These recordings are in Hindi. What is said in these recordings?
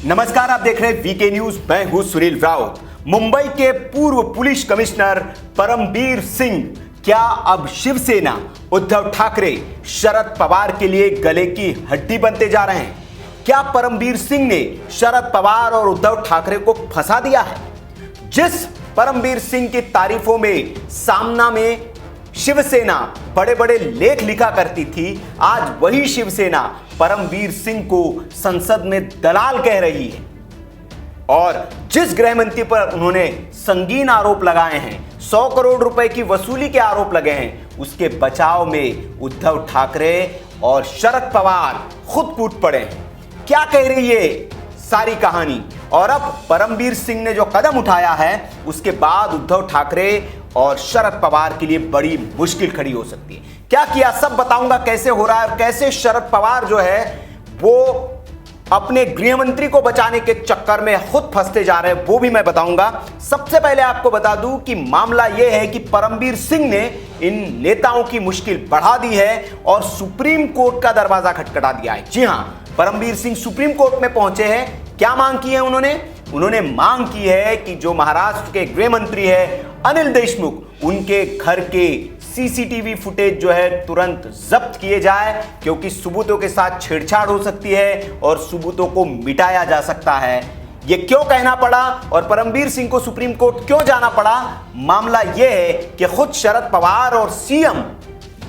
नमस्कार, आप देख रहे हैं वीके न्यूज। मैं हूं सुनील राउत। मुंबई के पूर्व पुलिस कमिश्नर परमबीर सिंह क्या अब शिवसेना, उद्धव ठाकरे, शरद पवार के लिए गले की हड्डी बनते जा रहे हैं? क्या परमबीर सिंह ने शरद पवार और उद्धव ठाकरे को फंसा दिया है? जिस परमबीर सिंह की तारीफों में सामना में शिवसेना बड़े बड़े लेख लिखा करती थी, आज वही शिवसेना परमबीर सिंह को संसद में दलाल कह रही है। और जिस गृह मंत्री पर उन्होंने संगीन आरोप लगाए हैं, 100 करोड़ रुपए की वसूली के आरोप लगे हैं, उसके बचाव में उद्धव ठाकरे और शरद पवार खुद कूद पड़े हैं। क्या कह रही है सारी कहानी? और अब परमबीर सिंह ने जो कदम उठाया है, उसके बाद उद्धव ठाकरे और शरद पवार के लिए बड़ी मुश्किल खड़ी हो सकती है। क्या किया सब बताऊंगा, कैसे हो रहा है और कैसे शरद पवार जो है वो अपने गृह मंत्री को बचाने के चक्कर में खुद फंसते जा रहे हैं, वो भी मैं बताऊंगा। सबसे पहले आपको बता दूं कि मामला यह है कि परमबीर सिंह ने इन नेताओं की मुश्किल बढ़ा दी है और सुप्रीम कोर्ट का दरवाजा खटखटा दिया है। जी हां, परमबीर सिंह सुप्रीम कोर्ट में पहुंचे हैं। क्या मांग की है उन्होंने मांग की है कि जो महाराष्ट्र के गृह मंत्री है अनिल देशमुख, उनके घर के सीसीटीवी फुटेज जो है तुरंत जब्त किए जाए, क्योंकि सबूतों के साथ छेड़छाड़ हो सकती है और सबूतों को मिटाया जा सकता है। ये क्यों कहना पड़ा और परमबीर सिंह को सुप्रीम कोर्ट क्यों जाना पड़ा? मामला यह है कि खुद शरद पवार और सीएम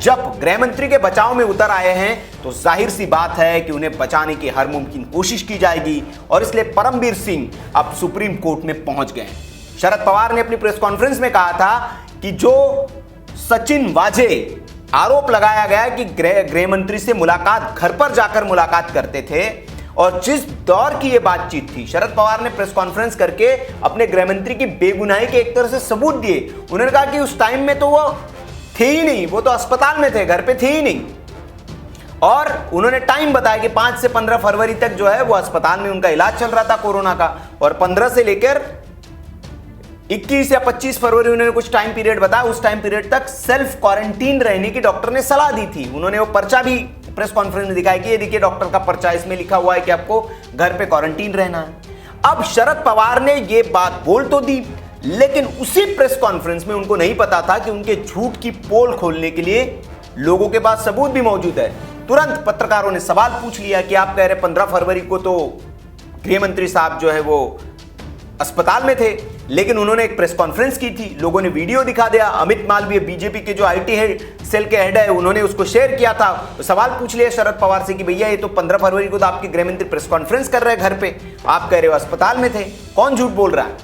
जब गृह मंत्री के बचाव में उतर आए हैं, तो जाहिर सी बात है कि उन्हें बचाने की हर मुमकिन कोशिश की जाएगी और इसलिए परमबीर सिंह अब सुप्रीम कोर्ट में पहुंच गए हैं। शरद पवार ने अपनी प्रेस कॉन्फ्रेंस में कहा था कि जो सचिन वाजे आरोप लगाया गया कि गृह मंत्री से मुलाकात, घर पर जाकर मुलाकात करते थे, और जिस दौर की यह बातचीत थी, शरद पवार ने प्रेस कॉन्फ्रेंस करके अपने गृह मंत्री की बेगुनाही के एक तरह से सबूत दिए। उन्होंने कहा कि उस टाइम में तो वो थे ही नहीं, वो तो अस्पताल में थे, घर पे थे ही नहीं। और उन्होंने टाइम बताया कि 5 से 15 फरवरी तक जो है वो अस्पताल में उनका इलाज चल रहा था कोरोना का, और 15 से लेकर 21 या 25 फरवरी उन्होंने कुछ टाइम पीरियड बताया। उस टाइम पीरियड तक सेल्फ क्वारंटीन रहने की डॉक्टर ने सलाह दी थी। उन्होंने वो पर्चा भी प्रेस कॉन्फ्रेंस में दिखाया कि ये देखिए डॉक्टर का पर्चा, इसमें लिखा हुआ है कि आपको घर पे क्वारंटीन रहना है। अब शरद पवार ने ये बात बोल तो दी, लेकिन उसी प्रेस कॉन्फ्रेंस में उनको नहीं पता था कि उनके झूठ की पोल खोलने के लिए लोगों के पास सबूत भी मौजूद है। तुरंत पत्रकारों ने सवाल पूछ लिया कि आप कह रहे 15 फरवरी को तो गृह मंत्री साहब जो है वो अस्पताल में थे, लेकिन उन्होंने एक प्रेस कॉन्फ्रेंस की थी, लोगों ने वीडियो दिखा दिया। अमित मालवीय बीजेपी के जो आईटी सेल के हेड है, उन्होंने उसको शेयर किया था। तो सवाल पूछ लिया शरद पवार से कि भैया ये तो 15 फरवरी को तो आपके गृह मंत्री प्रेस कॉन्फ्रेंस कर रहे हैं घर पे, आप कह रहे हो अस्पताल में थे, कौन झूठ बोल रहा है?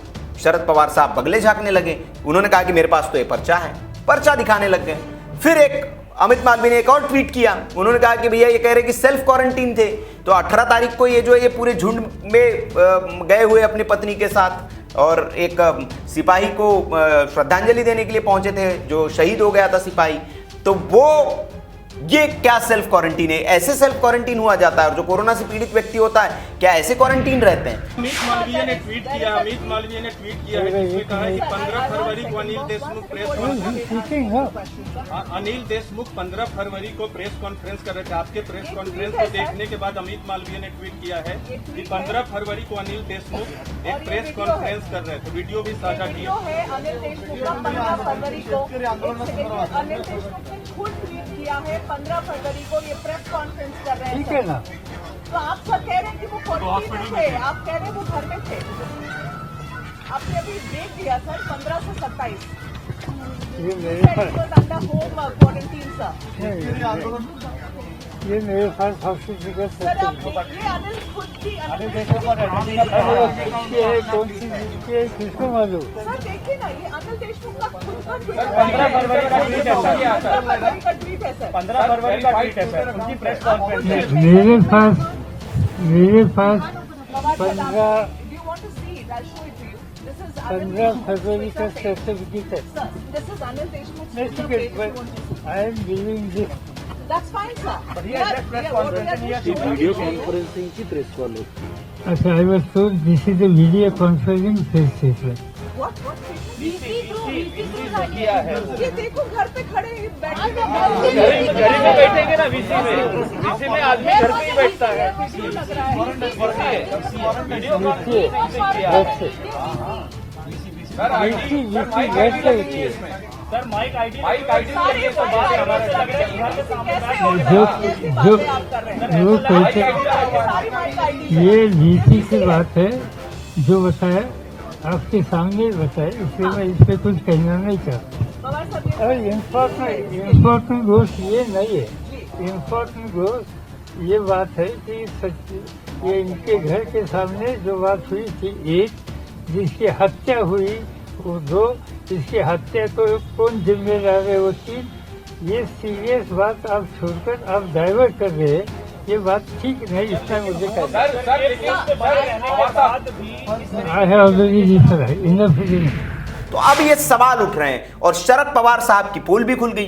शरद पवार साहब बगले झांकने लगे। उन्होंने कहा कि मेरे पास तो ये पर्चा है, पर्चा दिखाने लग गए। फिर एक अमित मालवीय ने एक और ट्वीट किया, उन्होंने कहा कि भैया ये कह रहे कि सेल्फ क्वारंटीन थे। तो 18 तारीख को ये जो है ये पूरे झुंड में गए हुए अपनी पत्नी के साथ और एक सिपाही को श्रद्धांजलि देने के लिए पहुंचे थे जो शहीद हो गया था सिपाही। तो वो ये क्या सेल्फ क्वारंटीन है? ऐसे सेल्फ क्वारंटीन हुआ जाता है? और जो कोरोना से पीड़ित व्यक्ति होता है क्या ऐसे क्वारंटीन रहते हैं? अमित मालवीय ने ट्वीट किया है जिसमें कहा है कि 15 फरवरी को अनिल देशमुख पंद्रह फरवरी को प्रेस कॉन्फ्रेंस कर रहे थे। आपके प्रेस कॉन्फ्रेंस को देखने के बाद अमित मालवीय ने ट्वीट किया है कि 15 फरवरी को अनिल देशमुख एक प्रेस कॉन्फ्रेंस कर रहे थे, वीडियो भी साझा किया। किया है 15 फरवरी को ये प्रेस कॉन्फ्रेंस कर रहे हैं, ठीक है ना? तो आप सर कह रहे हैं कि वो क्वारंटीन में थे, आप कह रहे हैं वो घर में थे। आपने अभी डेट दिया सर 15 से 27 ये मेरे पास होम क्वारंटीन सर। ये मेरे पास सबसे सर आप ये अनिल खुद की कौन सी किसको मालूम? सर देखिए ना, ये अनिल देशमुख का खुद का 15 फरवरी का ट्वीट है सर। 15 फरवरी का ट्वीट है सर। 15 फरवरी का ट्वीट है सर, उनकी प्रेस कॉन्फ्रेंस है। मेरे पास 15 फरवरी का सर्टिफिकेट है। This is Anil Deshmukh's I am giving this. That's fine, sir. Video conferencing की प्रेस कॉल होती है। अच्छा, I was told this is a video conferencing face. What? किया है। ये देखो घर पे खड़े बैठे घर में बैठेंगे ना वीसी में आदमी घर पे ही बैठता है। सर माइक आईडी जो कहते ये नीति की बात है, जो बताया आपके सामने बताया, इसलिए मैं इस पे कुछ कहना नहीं चाहता। और इम्पोर्टेंट गोष्ट ये नहीं है, इम्पोर्टेंट गोष्ट ये बात है कि ये इनके घर के सामने जो बात हुई थी, एक जिसकी हत्या हुई वो दो, इसकी हत्या को कौन जिम्मेदार है वो तीन। ये सीरियस बात आप छोड़कर आप डाइवर्ट कर रहे हैं, ये बात ठीक नहीं। इतना मुझे तो अब ये सवाल उठ रहे हैं और शरद पवार साहब की पोल भी खुल गई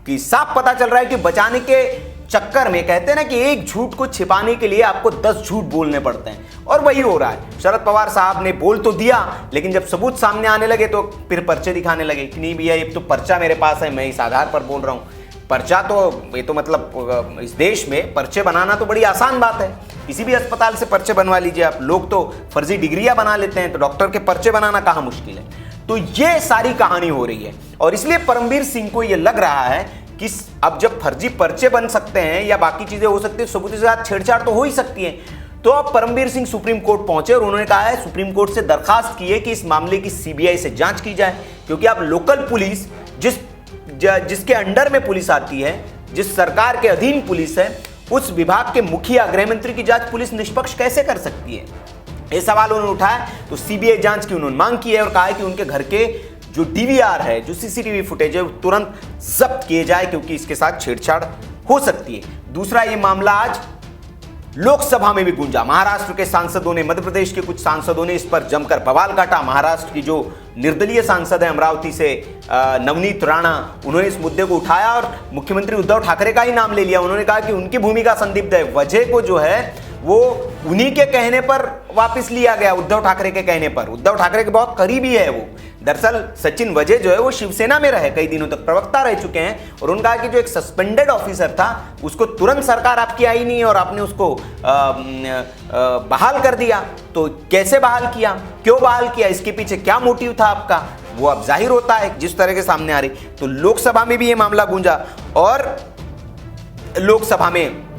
कि साफ पता चल रहा है कि बचाने के चक्कर में, कहते हैं ना कि एक झूठ को छिपाने के लिए आपको 10 झूठ बोलने पड़ते हैं, और वही हो रहा है। शरद पवार साहब ने बोल तो दिया, लेकिन जब सबूत सामने आने लगे तो फिर पर्चे दिखाने लगे कि नहीं भैया ये तो पर्चा मेरे पास है, मैं इस आधार पर बोल रहा हूँ। पर्चा तो ये तो मतलब इस देश में पर्चे बनाना तो बड़ी आसान बात है, किसी भी अस्पताल से पर्चे बनवा लीजिए आप। लोग तो फर्जी डिग्रियां बना लेते हैं, तो डॉक्टर के पर्चे बनाना कहाँ मुश्किल है। तो ये सारी कहानी हो रही है, और इसलिए परमबीर सिंह को ये लग रहा है कि अब जब फर्जी पर्चे बन सकते हैं या बाकी चीजें हो सकती है, सबूत के साथ छेड़छाड़ तो हो ही सकती है। तो अब परमबीर सिंह सुप्रीम कोर्ट पहुंचे और उन्होंने कहा है, सुप्रीम कोर्ट से दरखास्त की है कि इस मामले की सीबीआई से जांच की जाए, क्योंकि अब लोकल पुलिस जिसके अंडर में पुलिस आती है, जिस सरकार के अधीन पुलिस है, उस विभाग के मुखिया गृह मंत्री की जांच पुलिस निष्पक्ष कैसे कर सकती है, ये सवाल उन्होंने उठाया। तो सीबीआई जांच की उन्होंने मांग की है और कहा है कि उनके घर के जो डीवीआर है, जो सीसीटीवी फुटेज है, तुरंत जब्त किए जाए, क्योंकि इसके साथ छेड़छाड़ हो सकती है। दूसरा, ये मामला आज लोकसभा में भी गूंजा। महाराष्ट्र के सांसदों ने, मध्य प्रदेश के कुछ सांसदों ने इस पर जमकर बवाल काटा। महाराष्ट्र की जो निर्दलीय सांसद है अमरावती से नवनीत राणा, उन्होंने इस मुद्दे को उठाया और मुख्यमंत्री उद्धव ठाकरे का ही नाम ले लिया। उन्होंने कहा कि उनकी भूमिका संदिग्ध है, वजह को जो है वो उन्हीं के कहने पर वापस लिया गया, उद्धव ठाकरे के कहने पर। उद्धव ठाकरे के बहुत करीबी है वो। दरअसल सचिन वजह जो है वो शिवसेना में रहे, कई दिनों तक प्रवक्ता रह चुके हैं, और उन्होंने कहा कि जो एक सस्पेंडेड ऑफिसर था उसको तुरंत सरकार आपकी आई नहीं और आपने उसको बहाल कर दिया। तो कैसे बहाल किया, क्यों बहाल किया, इसके पीछे क्या मोटिव था आपका, वो अब जाहिर होता है जिस तरह के सामने आ रही। तो लोकसभा में भी ये मामला गूंजा और लोकसभा में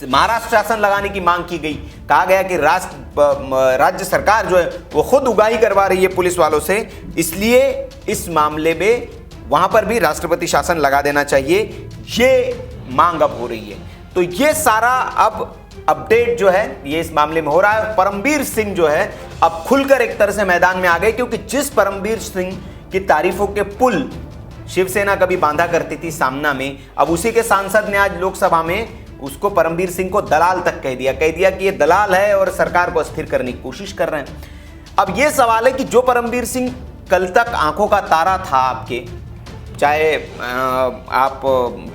महाराष्ट्र शासन लगाने की मांग की गई। कहा गया कि राज्य सरकार जो है वो खुद उगाही करवा रही है पुलिस वालों से, इसलिए इस मामले में वहां पर भी राष्ट्रपति शासन लगा देना चाहिए, ये मांग अब हो रही है। तो ये सारा अब अपडेट जो है ये इस मामले में हो रहा है। परमबीर सिंह जो है अब खुलकर एक तरह से मैदान में आ गए, क्योंकि जिस परमबीर सिंह की तारीफों के पुल शिवसेना कभी बांधा करती थी सामना में, अब उसी के सांसद ने आज लोकसभा में उसको परमबीर सिंह को दलाल तक कह दिया कि ये दलाल है और सरकार को अस्थिर करने की कोशिश कर रहे हैं। अब ये सवाल है कि जो परमबीर सिंह कल तक आंखों का तारा था आपके, चाहे आप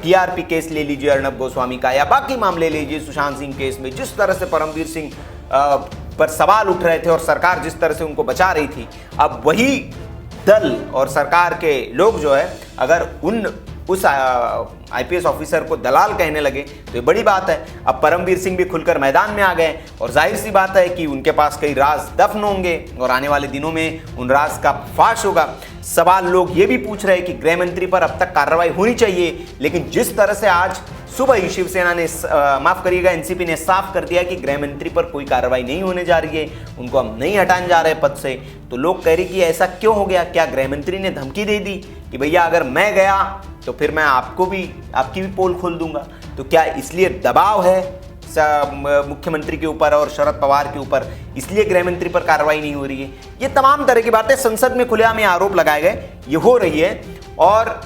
टीआरपी केस ले लीजिए अर्नब गोस्वामी का, या बाकी मामले लीजिए सुशांत सिंह केस में, जिस तरह से परमबीर सिंह पर सवाल उठ रहे थे और सरकार जिस तरह से उनको बचा रही थी, अब वही दल और सरकार के लोग जो है अगर उस आईपीएस ऑफिसर को दलाल कहने लगे तो ये बड़ी बात है। अब परमबीर सिंह भी खुलकर मैदान में आ गए और जाहिर सी बात है कि उनके पास कई राज दफन होंगे और आने वाले दिनों में उन राज का फाश होगा। सवाल लोग ये भी पूछ रहे हैं कि गृह मंत्री पर अब तक कार्रवाई होनी चाहिए, लेकिन जिस तरह से आज सुबह ही शिवसेना ने माफ करिएगा एनसीपी ने साफ कर दिया कि गृह मंत्री पर कोई कार्रवाई नहीं होने जा रही है, उनको हम नहीं हटाने जा रहे पद से। तो लोग कह रहे कि ऐसा क्यों हो गया, क्या गृह मंत्री ने धमकी दे दी कि भैया अगर मैं गया तो फिर मैं आपकी भी पोल खोल दूंगा। तो क्या इसलिए दबाव है मुख्यमंत्री के ऊपर और शरद पवार के ऊपर, इसलिए गृह मंत्री पर कार्रवाई नहीं हो रही है? ये तमाम तरह की बातें संसद में खुलेआम आरोप लगाए गए, ये हो रही है। और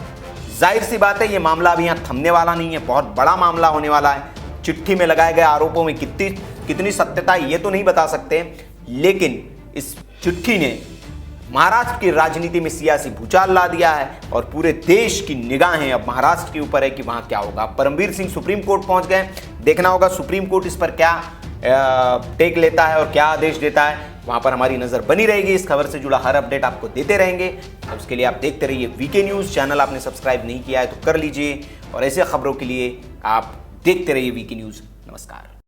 जाहिर सी बात है ये मामला अभी यहाँ थमने वाला नहीं है, बहुत बड़ा मामला होने वाला है। चिट्ठी में लगाए गए आरोपों में कितनी सत्यता है ये तो नहीं बता सकते, लेकिन इस चिट्ठी ने महाराष्ट्र की राजनीति में सियासी भूचाल ला दिया है और पूरे देश की निगाहें अब महाराष्ट्र के ऊपर है कि वहां क्या होगा। परमबीर सिंह सुप्रीम कोर्ट पहुंच गए, देखना होगा सुप्रीम कोर्ट इस पर क्या टेक लेता है और क्या आदेश देता है। वहां पर हमारी नजर बनी रहेगी। इस खबर से जुड़ा हर अपडेट आपको देते रहेंगे। उसके लिए आप देखते रहिए वीके न्यूज। चैनल आपने सब्सक्राइब नहीं किया है तो कर लीजिए और ऐसे खबरों के लिए आप देखते रहिए वीके न्यूज। नमस्कार।